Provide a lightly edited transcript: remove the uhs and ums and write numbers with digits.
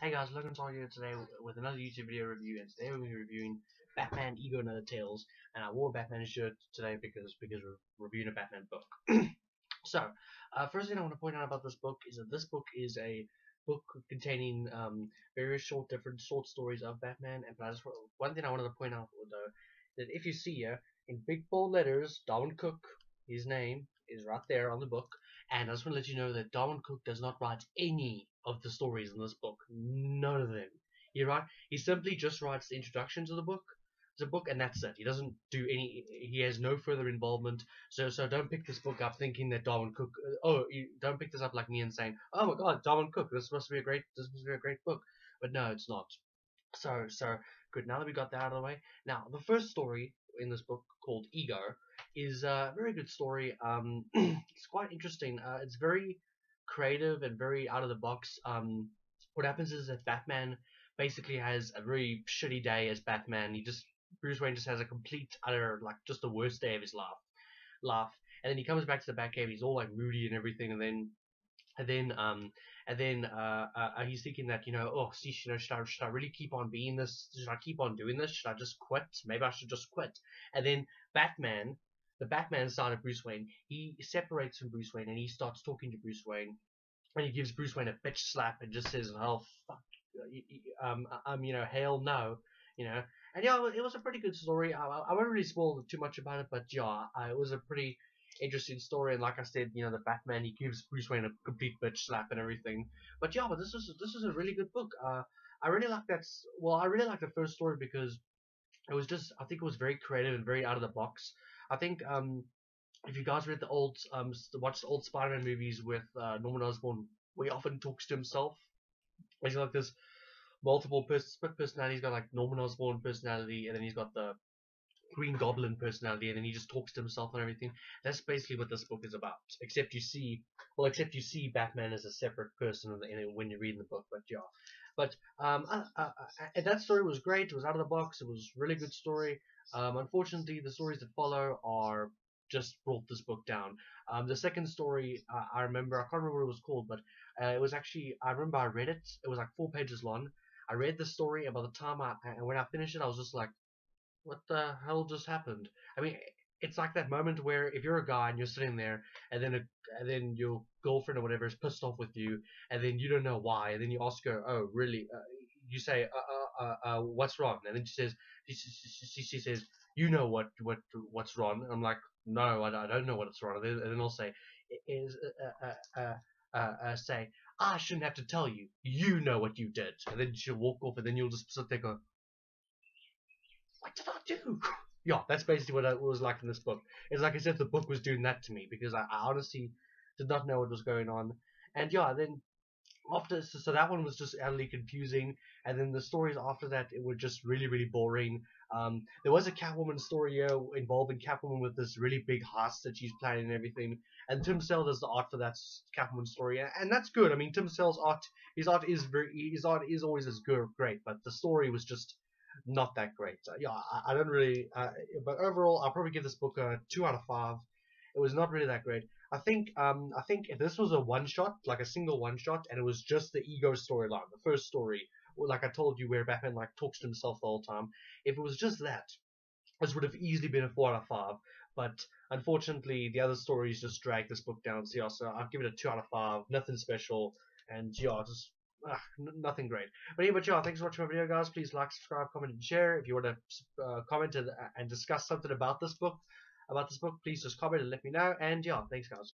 Hey guys, Logan Song here today with another YouTube video review, and today we're going to be reviewing Batman Ego and Other Tales. And I wore a Batman shirt today because we're reviewing a Batman book. First thing I want to point out about this book is that this book is a book containing various different short stories of Batman. And one thing I wanted to point out though, that if you see here in big bold letters, Darwyn Cooke, his name is right there on the book. And I just want to let you know that Darwyn Cooke does not write any of the stories in this book. None of them. He simply just writes the introduction to the book, and that's it. He doesn't do any. He has no further involvement. So don't pick this book up thinking that Darwyn Cooke. Don't pick this up like me and saying, "Oh my God, Darwyn Cooke. This must be a great book." But no, it's not. So good. Now that we got that out of the way, now the first story in this book called Ego is a very good story. It's quite interesting. It's very creative and very out of the box. What happens is that Batman basically has a very shitty day as Batman. Bruce Wayne just has a complete utter just the worst day of his life. And then he comes back to the Batcave. He's all like moody and everything, and then he's thinking that should I really keep on being this? Should I keep on doing this? Should I just quit? Maybe I should just quit. And then Batman, the Batman side of Bruce Wayne, he separates from Bruce Wayne and he starts talking to Bruce Wayne, and he gives Bruce Wayne a bitch slap and just says, "Oh fuck, hell no," you know. And yeah, it was a pretty good story. I won't really spoil too much about it, but yeah, it was a pretty interesting story. And like I said, the Batman, he gives Bruce Wayne a complete bitch slap and everything. But yeah, this was a really good book. I really like that. Well, I really like the first story because I think it was very creative and very out of the box. I think if you guys read watched the old Spider-Man movies with Norman Osborn, where he often talks to himself. He's got like this split personality. He's got like Norman Osborn personality, and then he's got the Green Goblin personality, and then he just talks to himself and everything. That's basically what this book is about. Except you see Batman as a separate person when you read the book. But yeah, but and that story was great. It was out of the box. It was a really good story. Unfortunately, the stories that follow are just brought this book down. The second story, I remember, I can't remember what it was called, but it was actually, I remember I read it. It was like 4 pages long. I read the story, and by the time and when I finished it, I was just like, what the hell just happened? I mean, it's like that moment where if you're a guy and you're sitting there, and then your girlfriend or whatever is pissed off with you, and then you don't know why, and then you ask her, "Oh, really?" You say, "What's wrong?" And then she says, "You know what's wrong?" I'm like, "No, I don't know what's wrong." And then I'll say, "Is say, I shouldn't have to tell you. You know what you did." And then she'll walk off, and then you'll just sit there go, "What did I do?" Yeah, that's basically what it was like in this book. It's like as if the book was doing that to me because I honestly did not know what was going on. And yeah, then that one was just utterly confusing, and then the stories after that it were just really really boring. There was a Catwoman story here involving Catwoman with this really big heist that she's planning and everything, and Tim Sale does the art for that Catwoman story, and that's good. I mean, Tim Sale's art, his art is always as good, great, but the story was just not that great. Yeah, I don't really. But overall, I'll probably give this book a 2 out of 5. It was not really that great. I think if this was a one shot, like a single one shot, and it was just the Ego storyline, the first story, like I told you, where Batman like talks to himself the whole time. If it was just that, this would have easily been a 4 out of 5. But unfortunately, the other stories just drag this book down. So yeah, so I'd give it a 2 out of 5. Nothing special, and yeah, just nothing great. But anyway, yeah, thanks for watching my video, guys. Please like, subscribe, comment, and share. If you want to comment and discuss something about this book, please just comment and let me know. And yeah, thanks, guys.